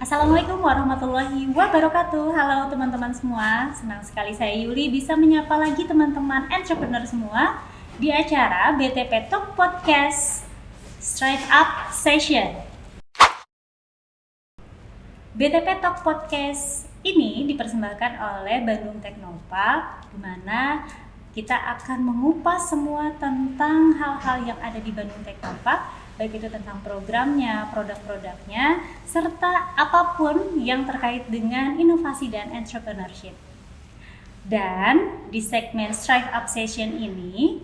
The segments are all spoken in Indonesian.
Assalamualaikum warahmatullahi wabarakatuh. Halo teman-teman semua, senang sekali saya Yuli bisa menyapa lagi teman-teman entrepreneur semua di acara BTP Talk Podcast Startup Session. BTP Talk Podcast ini dipersembahkan oleh Bandung Teknopark, di mana kita akan mengupas semua tentang hal-hal yang ada di Bandung Teknopark, baik itu tentang programnya, produk-produknya, serta apapun yang terkait dengan inovasi dan entrepreneurship. Dan di segmen Startup Session ini,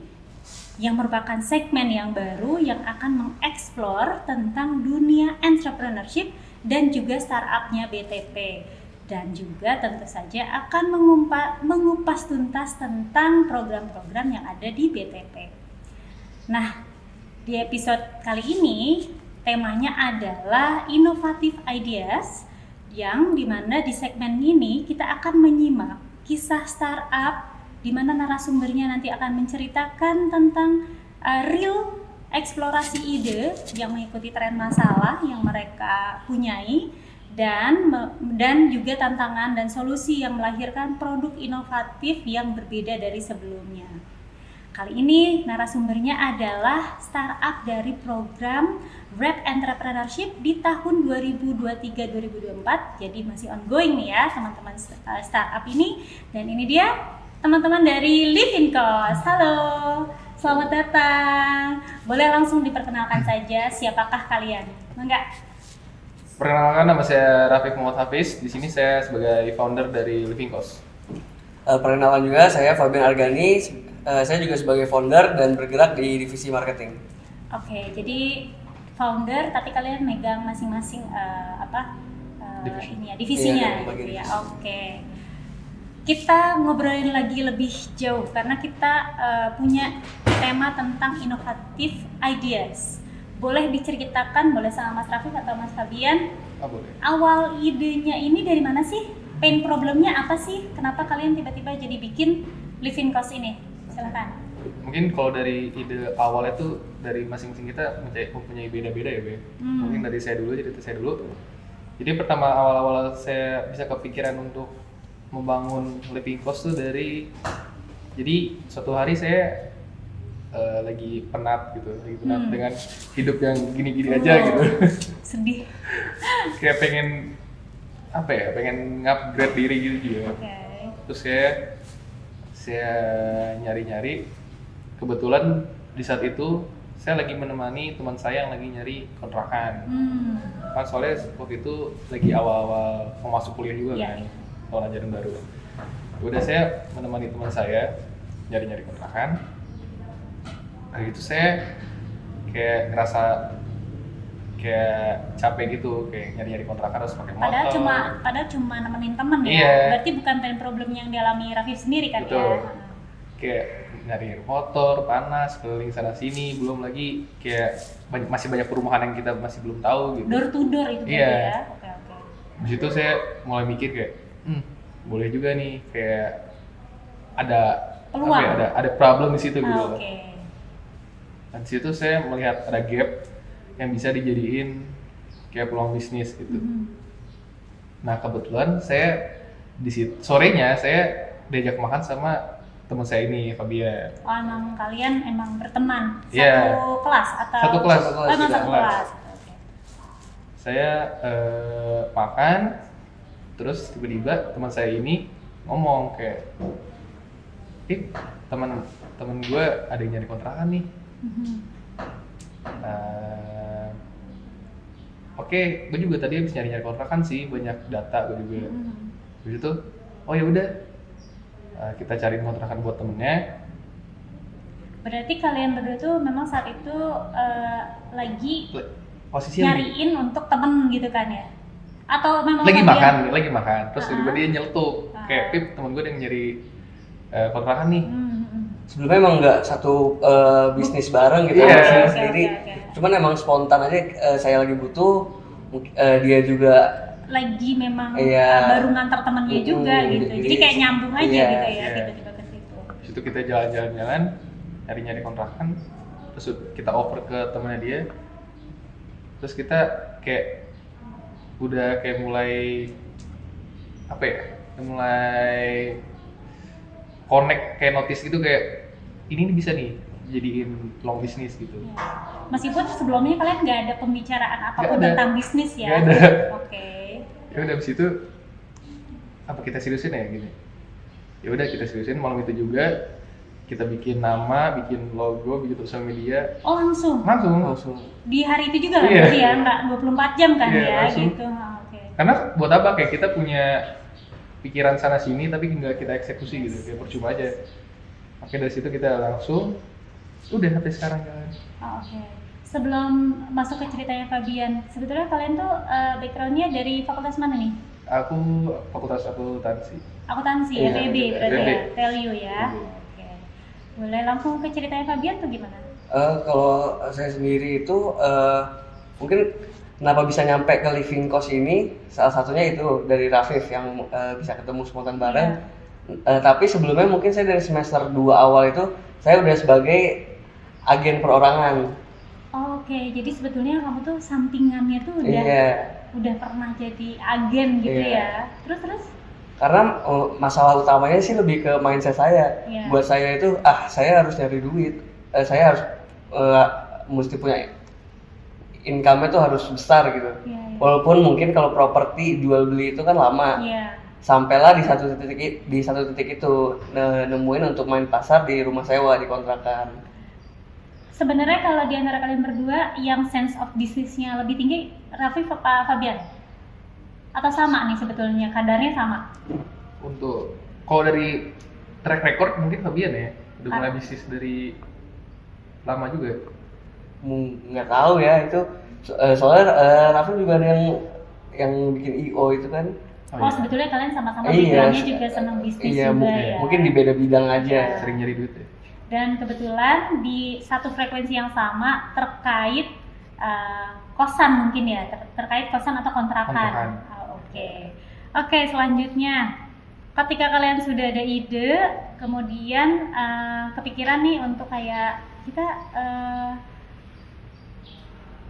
yang merupakan segmen yang baru yang akan mengeksplor tentang dunia entrepreneurship dan juga startupnya BTP. Dan juga tentu saja akan mengupas tuntas tentang program-program yang ada di BTP. Nah, di episode kali ini temanya adalah inovatif ideas, yang dimana di segmen ini kita akan menyimak kisah startup di mana narasumbernya nanti akan menceritakan tentang real eksplorasi ide yang mengikuti tren masalah yang mereka punyai, dan juga tantangan dan solusi yang melahirkan produk inovatif yang berbeda dari sebelumnya. Kali ini narasumbernya adalah startup dari program Rap Entrepreneurship di tahun 2023-2024. Jadi masih ongoing nih ya teman-teman startup ini. Dan ini dia teman-teman dari Livinkos. Halo, selamat datang. Boleh langsung diperkenalkan saja siapakah kalian? Enggak? Perkenalkan, nama saya Rafiq Muhammad Hafiz. Di sini saya sebagai founder dari Livinkos. Perkenalan juga, saya Fabian Argani. Saya juga sebagai founder dan bergerak di divisi marketing. Oke, jadi founder tapi kalian megang masing-masing divisinya Iya, gitu ya. Oke. Kita ngobrolin lagi lebih jauh karena kita punya tema tentang inovatif ideas. Boleh diceritakan, boleh sama Mas Rafiq atau Mas Fabian? Boleh. Awal idenya ini dari mana sih? Pain problemnya apa sih? Kenapa kalian tiba-tiba jadi bikin Livinkos ini? Silakan. Mungkin kalau dari ide awalnya tuh dari masing-masing kita mempunyai beda-beda ya, Be. Mungkin dari saya dulu, cerita saya dulu. Jadi pertama awal-awal saya bisa kepikiran untuk membangun Livinkos tuh jadi suatu hari saya lagi penat dengan hidup yang gini-gini aja gitu. Sedih. Kayak pengen upgrade diri gitu juga. Okay. Terus saya nyari-nyari, kebetulan di saat itu saya lagi menemani teman saya yang lagi nyari kontrakan. Kan soalnya waktu itu lagi awal-awal mau masuk kuliah juga kan, awal ajaran baru. Udah saya menemani teman saya nyari-nyari kontrakan. Hari itu saya kayak ngerasa kayak capek gitu, kayak nyari-nyari kontrakan harus pakai motor. Padahal cuma nemenin temen ya. Iya. Berarti bukan pain problem yang dialami Rafif sendiri kan. Betul. Ya. Kayak nyari motor, panas, keliling sana sini, belum lagi kayak masih banyak perumahan yang kita masih belum tahu gitu. Door to door itu Iya. ya. Oke. Di situ saya mulai mikir kayak, boleh juga nih kayak ada peluang. ada problem di situ gitu. Oke. Dan di situ saya melihat ada gap yang bisa dijadiin kayak peluang bisnis gitu. Nah kebetulan saya di situ sorenya saya diajak makan sama teman saya ini, Fabian. Oh, emang kalian berteman satu Iya. kelas atau Satu kelas. Emang satu kelas. Oke. Saya makan, terus tiba-tiba teman saya ini ngomong kayak, teman gue ada yang nyari kontrakan nih. Oke, gue juga tadi habis nyari-nyari kontrakan sih, banyak data gue juga. Habis itu, oh ya udah, kita cariin kontrakan buat temennya. Berarti kalian berdua tuh memang saat itu lagi Posisinya nyariin untuk temen gitu kan ya? Atau memang lagi makan, terus tiba-tiba dia nyeletuk, kayak Pip, temen gue ada yang nyari kontrakan nih. Sebelumnya emang nggak satu bisnis bareng gitu, Iya. saya Oke, sendiri. oke. Cuman emang spontan aja, saya lagi butuh, dia juga lagi memang Iya. baru ngantar temennya juga gitu. Jadi kayak nyambung aja Iya. gitu ya, Iya. tiba-tiba ke situ. Di situ kita jalan-jalan, nyari-nyari kontrakan, terus kita over ke temennya dia. Terus kita kayak udah kayak mulai apa ya, mulai connect kayak notice gitu, kayak ini nih bisa nih jadiin long bisnis gitu. Meskipun sebelumnya kalian nggak ada pembicaraan apapun Nggak ada. tentang bisnis ya? Nggak ada. Oke. Ya udah abis itu apa kita seriusin ya gini. Ya udah kita seriusin, malam itu juga kita bikin nama, bikin logo, bikin sosial media. Oh langsung? Langsung. Di hari itu juga kan? Iya. Berarti ya? Nggak 24 jam kan Iya, ya? langsung. Gitu. Oke. Karena buat apa, kayak kita punya pikiran sana sini tapi nggak kita eksekusi gitu, kayak percuma aja. Oke, dari situ kita langsung udah sampai sekarang kan. Oke. Sebelum masuk ke ceritanya Fabian, sebetulnya kalian tuh backgroundnya dari fakultas mana nih? Aku fakultas akuntansi. Akuntansi Iya, ya, PB berarti PB. ya, value ya. PB. Oke. Boleh langsung ke ceritanya Fabian tuh gimana? Kalau saya sendiri itu mungkin kenapa bisa nyampe ke living cost ini, salah satunya itu dari Rafif yang bisa ketemu spontan bareng. Tapi sebelumnya mungkin saya dari semester 2 awal itu saya udah sebagai agen perorangan. Oke, jadi sebetulnya kamu tuh sampingannya tuh Iya. udah pernah jadi agen gitu Iya. ya. Terus? Karena masalah utamanya sih lebih ke mindset saya. Iya. Buat saya itu, saya harus nyari duit. Saya harus mesti punya income-nya tuh harus besar gitu. Iya. Walaupun mungkin kalau properti jual beli itu kan lama. Iya. Sampailah di satu titik itu nemuin untuk main pasar di rumah sewa, di kontrakan. Sebenarnya kalau di antara kalian berdua yang sense of business-nya lebih tinggi, Rafif apa Fabian? Atau sama nih sebetulnya, kadarnya sama? Untuk kalau dari track record mungkin Fabian ya, udah mulai bisnis dari lama juga. Nggak tahu ya itu. Soalnya Raffi juga ada yang bikin IO itu kan. Oh, sebetulnya kalian sama-sama Iya, background-nya juga senang bisnis iya, juga ya. mungkin di beda bidang aja. Sering nyari duit ya. Dan kebetulan di satu frekuensi yang sama terkait kosan mungkin ya, terkait kosan atau kontrakan. Oke, selanjutnya ketika kalian sudah ada ide, kemudian kepikiran nih untuk kayak kita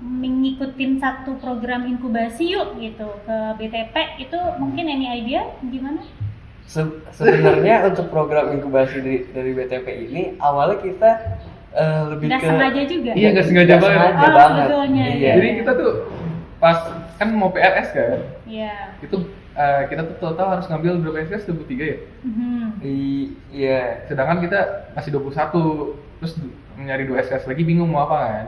mengikutin satu program inkubasi yuk gitu ke BTP, itu mungkin any idea gimana? Sebenarnya untuk program inkubasi dari BTP ini awalnya kita lebih Nggak ke sengaja juga? Iya, nggak sengaja banget. sengaja Oh, banget. sebetulnya, Iya. iya. Jadi kita tuh pas kan mau PRS kan, Iya. itu kita tuh total harus ngambil berapa SKS? 23 ya? Mhm. Iya. Sedangkan kita masih 21, terus nyari 2 SKS lagi bingung mau apa kan.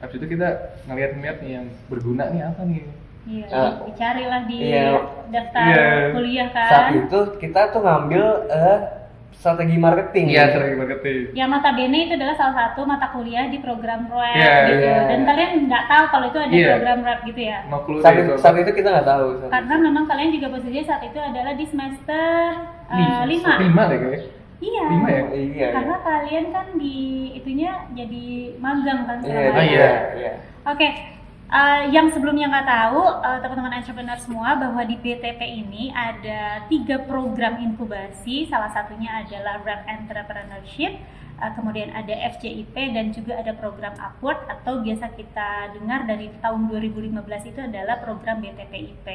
Habis itu kita ngeliat nih yang berguna nih apa nih. Iya, dicarilah di Iya. daftar Iya. kuliah kan. Saat itu kita tuh ngambil strategi marketing. Iya, strategi marketing. Yang notabene itu adalah salah satu mata kuliah di program RAP Iya, gitu. iya. Dan kalian nggak tahu kalau itu ada Iya. program RAP gitu ya. No clue Saat, deh, itu, soal- saat itu kita nggak tahu. Karena memang kalian juga posisinya saat itu adalah di semester 5. 5 deh kayaknya. Iya. 5 ya? Iya. Karena kalian kan di itunya jadi magang kan selama Iya. ini. Iya. Oke, yang sebelumnya nggak tahu, teman-teman entrepreneur semua, bahwa di BTP ini ada 3 program inkubasi. Salah satunya adalah RAP Entrepreneurship, kemudian ada FJIP, dan juga ada program Upward atau biasa kita dengar dari tahun 2015 itu adalah program BTPIP.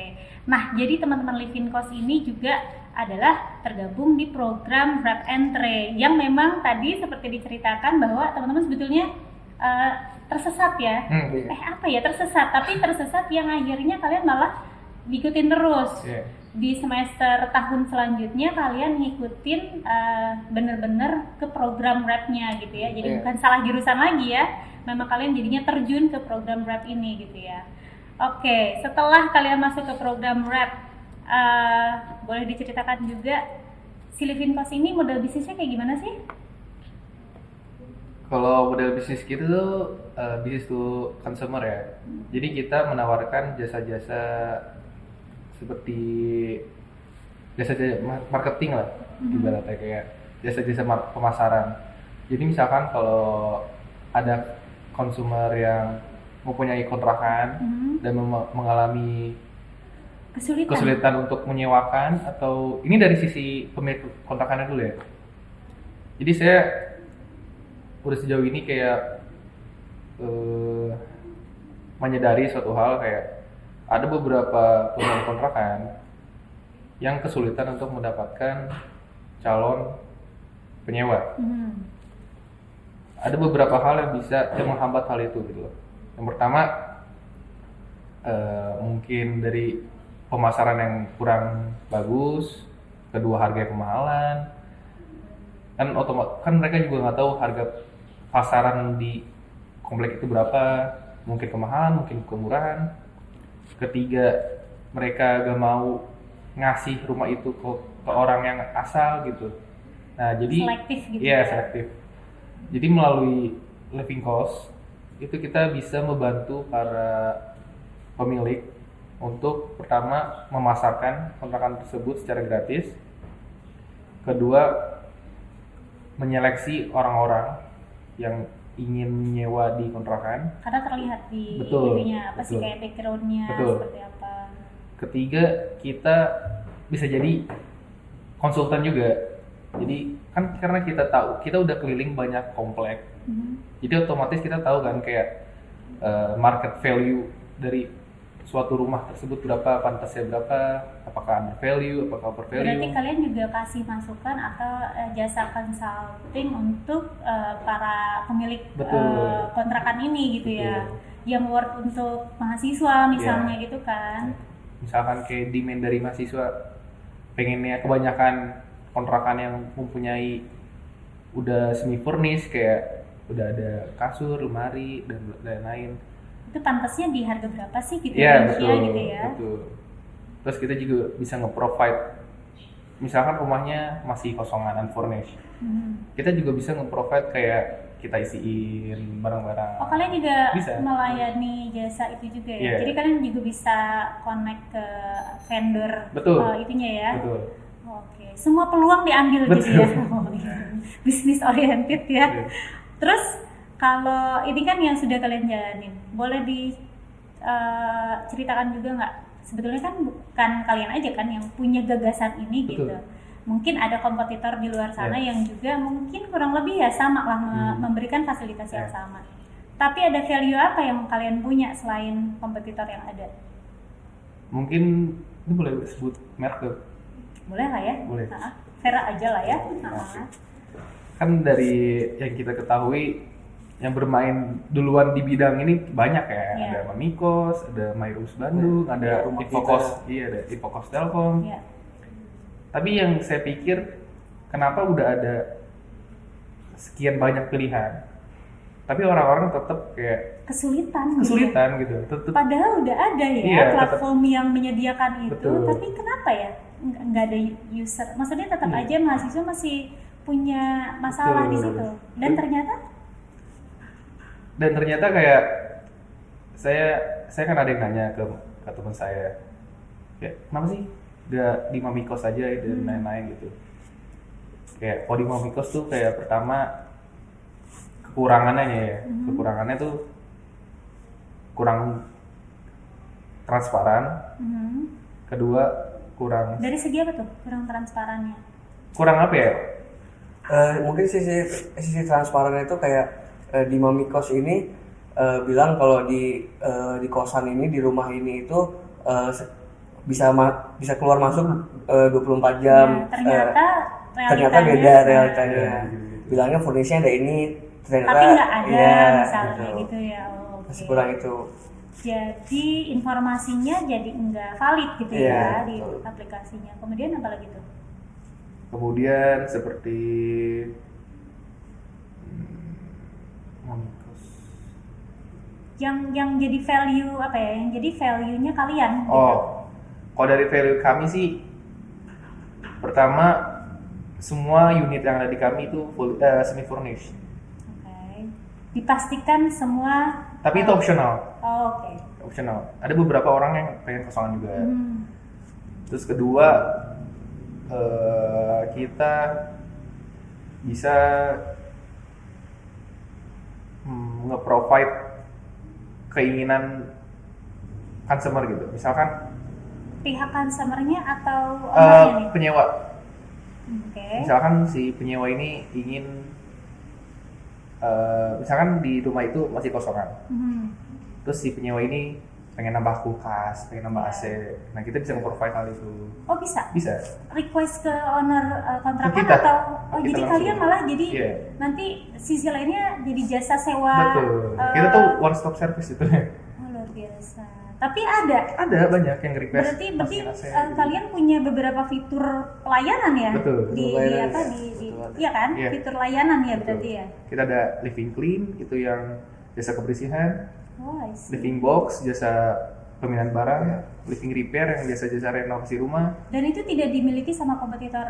Nah, jadi teman-teman Living Cost ini juga adalah tergabung di program RAP Entre yang memang tadi seperti diceritakan bahwa teman-teman sebetulnya tersesat ya. Apa ya, tersesat, tapi tersesat yang akhirnya kalian malah diikutin terus. Di semester tahun selanjutnya kalian ngikutin bener-bener ke program RAP-nya gitu ya. Jadi bukan salah jurusan lagi ya, memang kalian jadinya terjun ke program RAP ini gitu ya. Oke, setelah kalian masuk ke program RAP, boleh diceritakan juga si Living Cost ini model bisnisnya kayak gimana sih? Kalau model bisnis gitu tuh bisnis to consumer ya. Jadi kita menawarkan jasa-jasa seperti jasa-jasa marketing lah, ibaratnya kayak jasa-jasa pemasaran. Jadi misalkan kalau ada konsumer yang mempunyai kontrakan dan mengalami kesulitan untuk menyewakan, atau ini dari sisi pemilik kontrakannya dulu ya. Jadi saya udah sejauh ini kayak menyadari suatu hal kayak ada beberapa pemilik kontrakan yang kesulitan untuk mendapatkan calon penyewa. Ada beberapa hal yang menghambat hal itu gitu loh. Yang pertama mungkin dari pemasaran yang kurang bagus, kedua harga yang kemahalan, kan mereka juga nggak tahu harga pasaran di komplek itu berapa, mungkin kemahalan, mungkin kemurahan. Ketiga, mereka gak mau ngasih rumah itu ke orang yang asal gitu. Nah jadi selektif gitu iya, selektif. Jadi melalui living cost itu kita bisa membantu para pemilik untuk pertama memasarkan kontrakan tersebut secara gratis, kedua menyeleksi orang-orang yang ingin menyewa di kontrakan karena terlihat di betul, ininya apa sih betul, kayak backgroundnya betul. seperti apa. Ketiga, kita bisa jadi konsultan juga. Jadi kan karena kita tahu, kita udah keliling banyak komplek, jadi otomatis kita tahu kan kayak market value dari suatu rumah tersebut berapa, pantasnya berapa, apakah under value, apakah over value. Berarti kalian juga kasih masukan atau jasa consulting untuk para pemilik kontrakan ini gitu. Betul. Ya, yang worth untuk mahasiswa misalnya gitu kan. Misalkan kayak demand dari mahasiswa pengennya kebanyakan kontrakan yang mempunyai udah semi furnish, kayak udah ada kasur, lemari dan lain-lain. Itu pantasnya di harga berapa sih gitu ya? Betul, gitu ya. Betul. Terus kita juga bisa nge-provide, misalkan rumahnya masih kosongan unfurnished, kita juga bisa nge-provide kayak kita isiin barang-barang. Oh, kalian juga bisa melayani jasa itu juga ya? Yeah. Jadi kalian juga bisa connect ke vendor. Betul. Itunya ya? Betul. Oke, semua peluang diambil gitu ya? Bisnis oriented ya? Yeah. Terus kalau ini kan yang sudah kalian jalanin, boleh diceritakan juga nggak? Sebetulnya kan bukan kalian aja kan yang punya gagasan ini. Betul. Gitu. Mungkin ada kompetitor di luar sana yang juga mungkin kurang lebih ya sama lah memberikan fasilitas yang sama. Tapi ada value apa yang kalian punya selain kompetitor yang ada? Mungkin ini boleh sebut merek tuh? Boleh lah ya? Boleh. Vera aja lah ya? Kan dari yang kita ketahui, yang bermain duluan di bidang ini banyak ya. Ada Mamikos, ada Mairus Bandung, ada Infocos, ada Infocos Telkom. Tapi yang saya pikir, kenapa udah ada sekian banyak pilihan, tapi orang-orang tetap kayak kesulitan gitu. Padahal udah ada ya platform yang menyediakan itu. Betul. Tapi kenapa ya nggak ada user? Maksudnya tetap aja mahasiswa masih punya masalah di situ. Dan ternyata kayak saya kan ada yang nanya ke teman saya, kayak kenapa sih gak di Mamikos aja dan lain-lain gitu. Kayak kalau di Mamikos tuh kayak pertama kekurangannya tuh kurang transparan. Kedua kurang, dari segi apa tuh kurang transparannya? Kurang apa ya? Mungkin sisi transparannya itu kayak di Mamikos ini bilang kalau di kosan ini, di rumah ini itu bisa keluar masuk 24 jam. Ternyata beda realitanya. Bilangnya furnishnya ada ini, ternyata tapi nggak ada misalnya gitu ya. Masih kurang itu. Jadi informasinya jadi nggak valid gitu ya di aplikasinya. Kemudian apa lagi tuh? Kemudian seperti yang jadi value apa ya? Yang jadi value-nya kalian? Kalau dari value kami sih, pertama semua unit yang ada di kami itu semi furnished. Oke. Dipastikan semua. Tapi itu optional. Oke. Optional. Ada beberapa orang yang pengen kosongan juga. Terus kedua, kita bisa nge-provide keinginan customer gitu. Misalkan pihak customer-nya atau ownernya nih? Penyewa. Okay. Misalkan si penyewa ini ingin, misalkan di rumah itu masih kosongan. Terus si penyewa ini pengen nambah kulkas, pengen nambah AC. Nah kita bisa nge-provide hal itu. Oh bisa? Bisa. Request ke owner kontrakan Ke kita. atau Ke kita jadi langsung. kalian malah jadi Iya. nanti sisi lainnya jadi jasa sewa. Betul. Kita tuh one stop service itu. Oh, luar biasa. Tapi ada. Ada banyak yang request. Berarti pasien AC. kalian punya beberapa fitur pelayanan ya? Betul. Di Layanan, apa ya. di Betul. iya kan? Iya. Fitur layanan ya Betul. berarti ya. Kita ada living clean itu yang jasa kebersihan, Oh, I see. living box jasa pemindahan barang, living repair yang jasa-jasa renovasi rumah. Dan itu tidak dimiliki sama kompetitor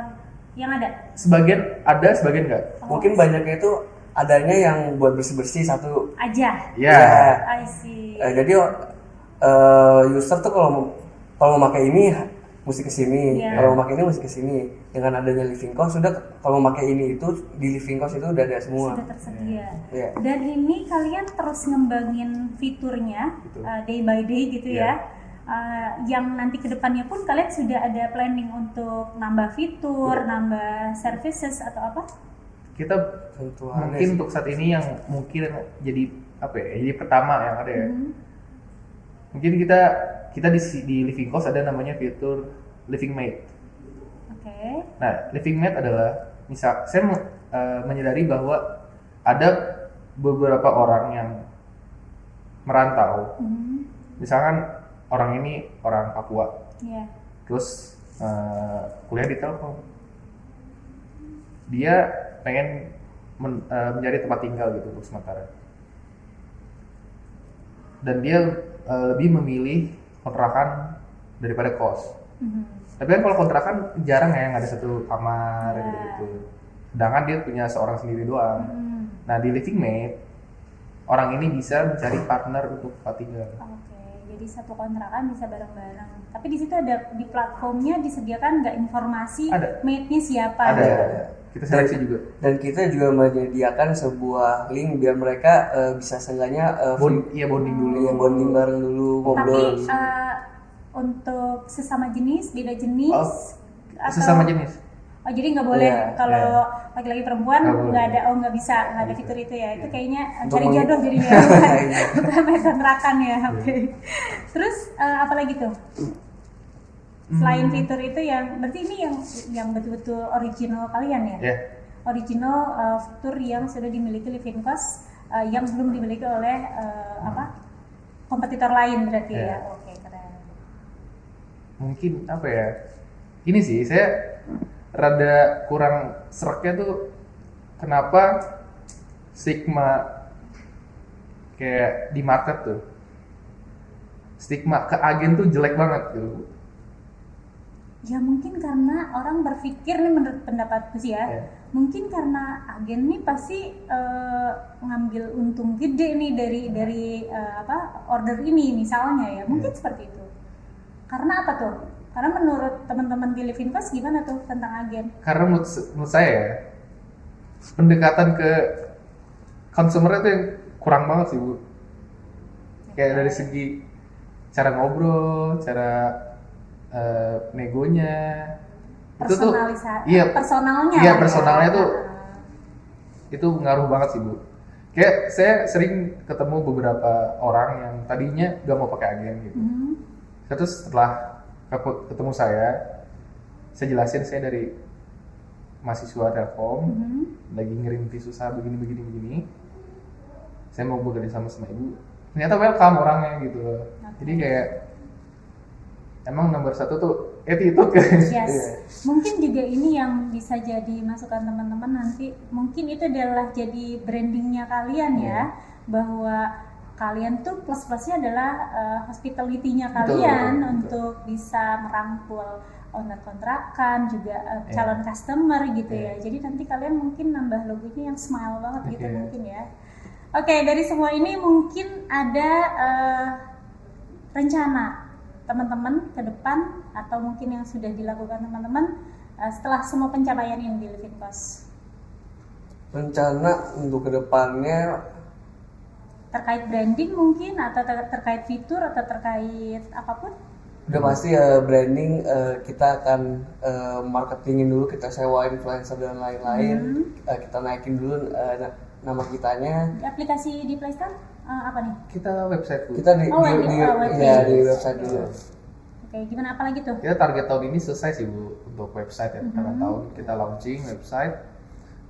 yang ada. Sebagian ada, sebagian enggak. Oh, Mungkin banyaknya itu adanya yang buat bersih-bersih satu. aja. Ya. I see. Jadi user tuh kalau mau pakai ini mesti ke sini, Iya. kalau mau pakai ini mesti ke sini. Dengan adanya living cost sudah kalau mau pakai ini itu di living cost itu udah ada semua. Sudah tersedia. Iya. Dan ini kalian terus ngembangin fiturnya Betul. day by day gitu Iya. ya. Yang nanti kedepannya pun kalian sudah ada planning untuk nambah fitur, nambah services atau apa? Kita Tentuannya mungkin sih. untuk saat ini yang mungkin jadi apa ya? Jadi pertama yang ada ya. Mhm. Mungkin kita di living cost ada namanya fitur living mate. Oke. Nah, living mate adalah misal saya menyadari bahwa ada beberapa orang yang merantau. Mhm. Misalkan orang ini orang Papua, Iya. terus kuliah di Telkom. Dia pengen mencari tempat tinggal gitu untuk sementara. Dan dia lebih memilih kontrakan daripada kos. Mhm. Tapi kan kalau kontrakan jarang ya yang ada satu kamar Ya. gitu. Sedangkan dia punya seorang sendiri doang. Mhm. Nah di living mate orang ini bisa mencari partner untuk tempat tinggal. Oke, jadi satu kontrakan bisa bareng-bareng. Tapi di situ ada di platformnya disediakan nggak informasi Ada. mate-nya siapa? Ada. gitu? Kita seleksi juga. Dan kita juga menyediakan sebuah link biar mereka bisa seenggaknya Bonding dulu. ya, bonding bareng dulu, ngobrol. Tapi untuk sesama jenis, beda jenis, Oh, sesama jenis. Oh jadi nggak boleh Iya, kalau laki-laki perempuan Nggak boleh. nggak ada, oh nggak bisa, nggak ada fitur itu ya. Itu kayaknya Untuk cari meng- jodoh jadinya, bukan main kontrakan ya. Oke. Terus apa lagi tuh? Selain fitur itu yang berarti ini yang betul-betul original kalian ya? Ya. Original fitur yang sudah dimiliki Living Cost yang belum dimiliki oleh kompetitor lain berarti ya. Ya. Oke, keren. Mungkin apa ya? Ini sih saya rada kurang sereknya tuh kenapa stigma kayak di market tuh stigma ke agen tuh jelek banget gitu. Ya mungkin karena orang berpikir nih menurut pendapatku sih ya, Ya. mungkin karena agen nih pasti ngambil untung gede nih dari order ini misalnya ya, mungkin seperti itu. Karena apa tuh? Karena menurut teman-teman di Living Cost gimana tuh tentang agen? Karena menurut saya ya, pendekatan ke konsumer itu yang kurang banget sih Bu. Kayak dari segi cara ngobrol, cara negonya itu tuh iya personalnya iya ya. personalnya tuh itu ngaruh banget sih Bu. Kayak saya sering ketemu beberapa orang yang tadinya gak mau pakai agen gitu. Mhm. Terus setelah ketemu saya jelasin saya dari mahasiswa Telkom, Mhm. lagi ngirim susah begini. Saya mau bekerja sama ibu. Ternyata welcome orangnya gitu. Jadi kayak emang nomor satu tuh attitude kan. Yes. Mungkin juga ini yang bisa jadi masukan teman-teman nanti. Mungkin itu adalah jadi brandingnya kalian ya, bahwa kalian tuh plus-plusnya adalah hospitality-nya kalian betul. untuk bisa merangkul owner kontrakan juga calon customer gitu ya. Jadi nanti kalian mungkin nambah logonya yang smile banget gitu mungkin ya. Oke, dari semua ini mungkin ada rencana teman-teman ke depan atau mungkin yang sudah dilakukan teman-teman setelah semua pencapaian ini di Living Cost? Rencana untuk kedepannya Terkait branding mungkin atau terkait fitur atau terkait apapun? udah pasti branding, kita akan marketingin dulu, kita sewa influencer dan lain-lain, kita naikin dulu nama kitanya. Aplikasi di Play Store? Apa nih? Kita website dulu. Kita di website. ya di website dulu. Oke, gimana apa lagi tuh? Kita target tahun ini selesai sih Bu untuk website ya. Karena tahun kita launching website.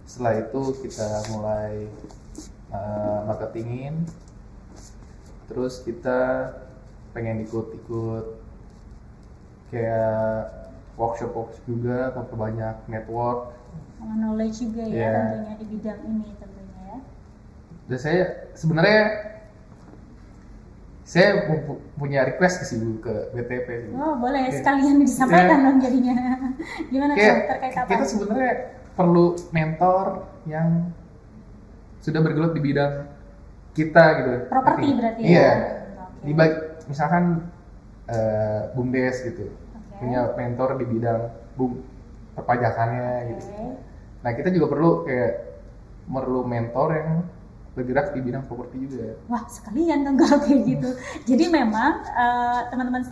Setelah itu kita mulai marketingin. Terus kita pengen ikut-ikut kayak workshop juga, memperbanyak network. Knowledge juga ya Yeah. tentunya di bidang ini tentunya ya. Dan saya sebenarnya punya request sih Bu ke BTP sih. Bu. Oh boleh sekalian disampaikan dong jadinya. Gimana tuh Kayak terkait apa? kita sebenarnya perlu mentor yang sudah bergelut di bidang kita gitu. Properti berarti ya? Iya. Oke. Misalkan BUMDes gitu. Oke. Punya mentor di bidang perpajakannya gitu. Oke. Nah, kita juga perlu mentor yang bergerak di bidang properti juga. Wah sekalian dong kalau kayak gitu. Jadi memang teman-teman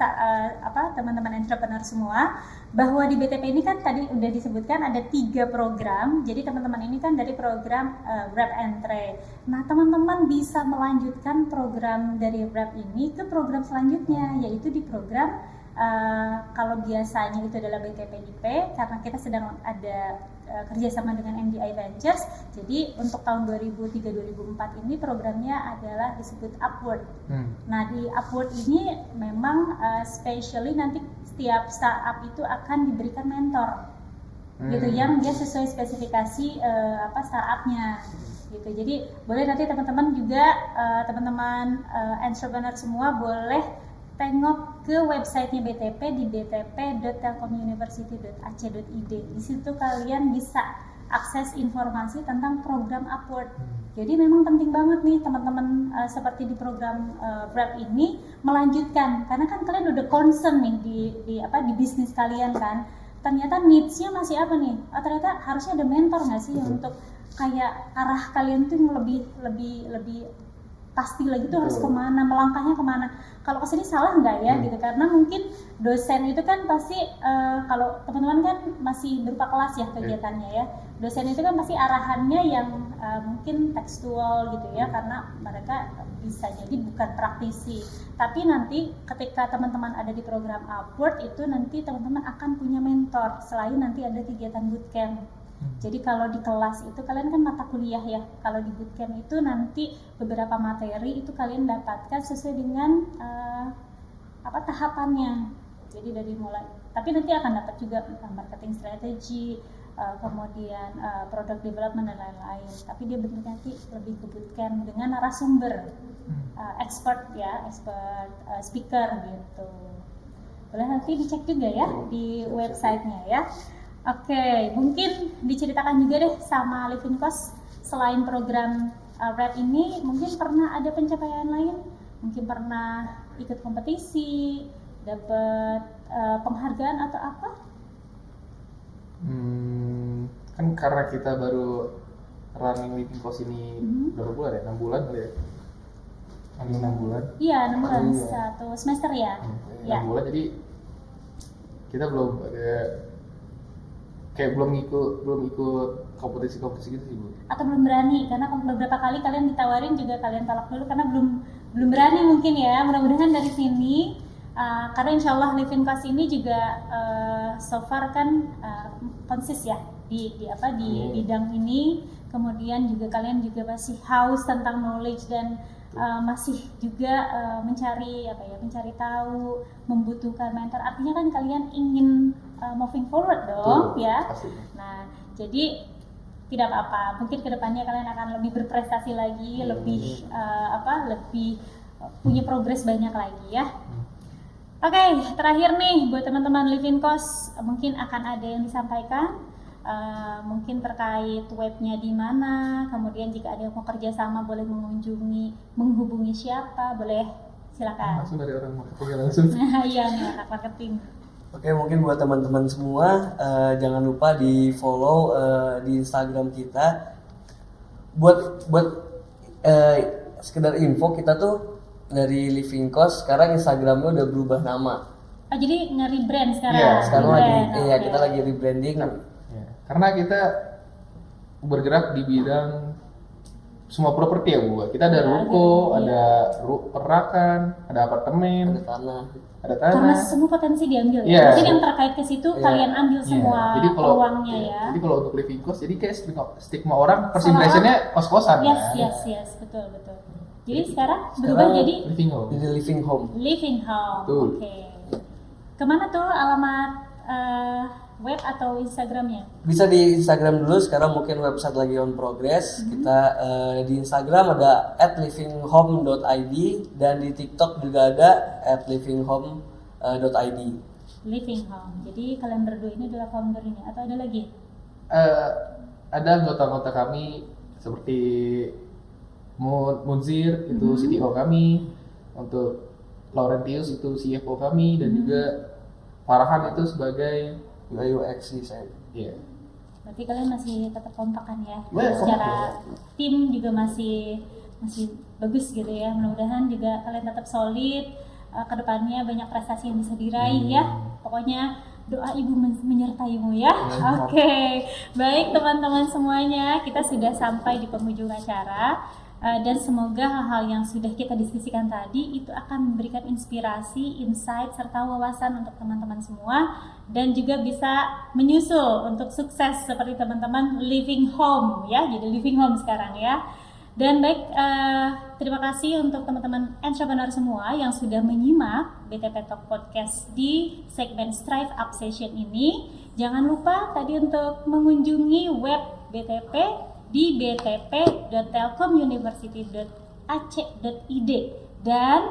entrepreneur semua, bahwa di BTP ini kan tadi udah disebutkan ada 3 program. Jadi teman-teman ini kan dari program Wrap and Trade. Nah teman-teman bisa melanjutkan program dari Wrap ini ke program selanjutnya, yaitu di program kalau biasanya itu adalah BTPIP, karena kita sedang ada kerjasama dengan MDI Ventures. Jadi untuk tahun 2003-2004 ini programnya adalah disebut Upward. Nah di Upward ini memang specially nanti setiap startup itu akan diberikan mentor, gitu, yang dia sesuai spesifikasi startupnya. Gitu. Jadi boleh nanti teman-teman juga teman-teman entrepreneur semua boleh tengok ke websitenya BTP di btp.telkomuniversity.ac.id. Di situ kalian bisa akses informasi tentang program Upward. Jadi memang penting banget nih teman-teman seperti di program Wrap ini melanjutkan, karena kan kalian udah concern nih di bisnis kalian kan. Ternyata needs-nya masih apa nih? Ternyata harusnya ada mentor nggak sih untuk kayak arah kalian tuh yang lebih pasti lagi tuh harus kemana, melangkahnya kemana. Kalau kesini salah nggak ya gitu, karena mungkin dosen itu kan pasti kalau teman-teman kan masih berupa kelas ya kegiatannya ya, dosen itu kan pasti arahannya yang mungkin tekstual gitu ya, karena mereka bisa jadi bukan praktisi. Tapi nanti ketika teman-teman ada di program Upward itu nanti teman-teman akan punya mentor selain nanti ada kegiatan bootcamp. Jadi kalau di kelas itu kalian kan mata kuliah ya, kalau di bootcamp itu nanti beberapa materi itu kalian dapatkan sesuai dengan tahapannya. Jadi dari mulai, tapi nanti akan dapat juga marketing strategy, kemudian product development dan lain-lain. Tapi dia bentuknya nanti lebih ke bootcamp dengan narasumber, expert speaker gitu. Boleh nanti dicek juga ya di websitenya ya. Oke, mungkin diceritakan juga deh sama Living Cost, selain program Wrap ini mungkin pernah ada pencapaian lain, mungkin pernah ikut kompetisi, dapat penghargaan atau apa? Kan karena kita baru running Living Cost ini berapa bulan ya? 6 bulan kali ya? 6 bulan? Iya, 6 bulan, satu semester ya? 6 bulan, jadi kita belum ada belum ikut kompetisi gitu sih Bu. Atau belum berani, karena beberapa kali kalian ditawarin juga kalian tolak dulu karena belum berani mungkin ya. Mudah-mudahan dari sini karena insya Allah Living Cost ini juga so far kan konsis ya di bidang ini. Kemudian juga kalian juga masih haus tentang knowledge dan masih juga mencari tahu, membutuhkan mentor. Artinya kan kalian ingin moving forward dong. Betul, ya. Pastinya. Nah, jadi tidak apa-apa. Mungkin kedepannya kalian akan lebih berprestasi lagi, lebih punya progres banyak lagi ya. Oke, terakhir nih buat teman-teman Living Cost, mungkin akan ada yang disampaikan. Mungkin terkait webnya di mana, kemudian jika ada yang mau kerjasama boleh menghubungi siapa, boleh silakan. Langsung dari orang marketing langsung. Iya nih anak marketing. Oke, mungkin buat teman-teman semua jangan lupa di follow di Instagram kita. Buat sekedar info, kita tuh dari Living Cost sekarang Instagramnya udah berubah nama. Jadi nge-rebrand sekarang. Iya, sekarang kita lagi rebranding. Karena kita bergerak di bidang semua properti ya Bu. Kita ada ruko, ada perakan, ada apartemen, ada Karena tanah. semua potensi diambil. Iya. Jadi yang terkait ke situ kalian ambil semua Jadi kalau peluangnya ya. Jadi kalau untuk living cost, jadi kayak stigma orang first impressionnya kos-kosan Yes, kan. yes, betul. Jadi sekarang berubah jadi living home. Jadi living home. living home. Betul. Oke. Kemana tuh alamat web atau Instagramnya? Bisa di Instagram dulu, sekarang mungkin website lagi on progress. Kita di Instagram ada @livinghome.id dan di TikTok juga ada @livinghome.id. Living home. Jadi kalian berdua ini adalah foundernya atau ada lagi? Ada anggota-anggota kami seperti Munzir itu CTO kami, untuk Laurentius itu CFO kami, dan juga Farhan itu sebagai UX design. Iya. Berarti kalian masih tetap kompak kan ya? Iya, Secara tim juga masih bagus gitu ya. Mudah-mudahan juga kalian tetap solid. Kedepannya banyak prestasi yang bisa diraih ya. Pokoknya doa ibu menyertaimu ya. Oke. Baik teman-teman semuanya, kita sudah sampai di penghujung acara. Dan semoga hal-hal yang sudah kita diskusikan tadi itu akan memberikan inspirasi, insight, serta wawasan untuk teman-teman semua, dan juga bisa menyusul untuk sukses seperti teman-teman living home ya, jadi living home sekarang ya. Dan baik, terima kasih untuk teman-teman entrepreneur semua yang sudah menyimak BTP Talk Podcast di segmen Strive Up Session ini. Jangan lupa tadi untuk mengunjungi web BTP di btp.telkomuniversity.ac.id, dan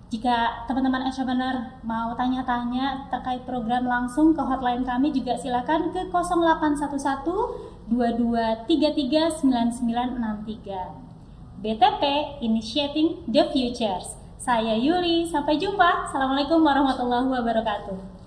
jika teman-teman entrepreneur mau tanya-tanya terkait program langsung ke hotline kami juga silakan ke 0811 2233 9963. BTP Initiating the Futures. Saya Yuli, sampai jumpa. Assalamualaikum warahmatullahi wabarakatuh.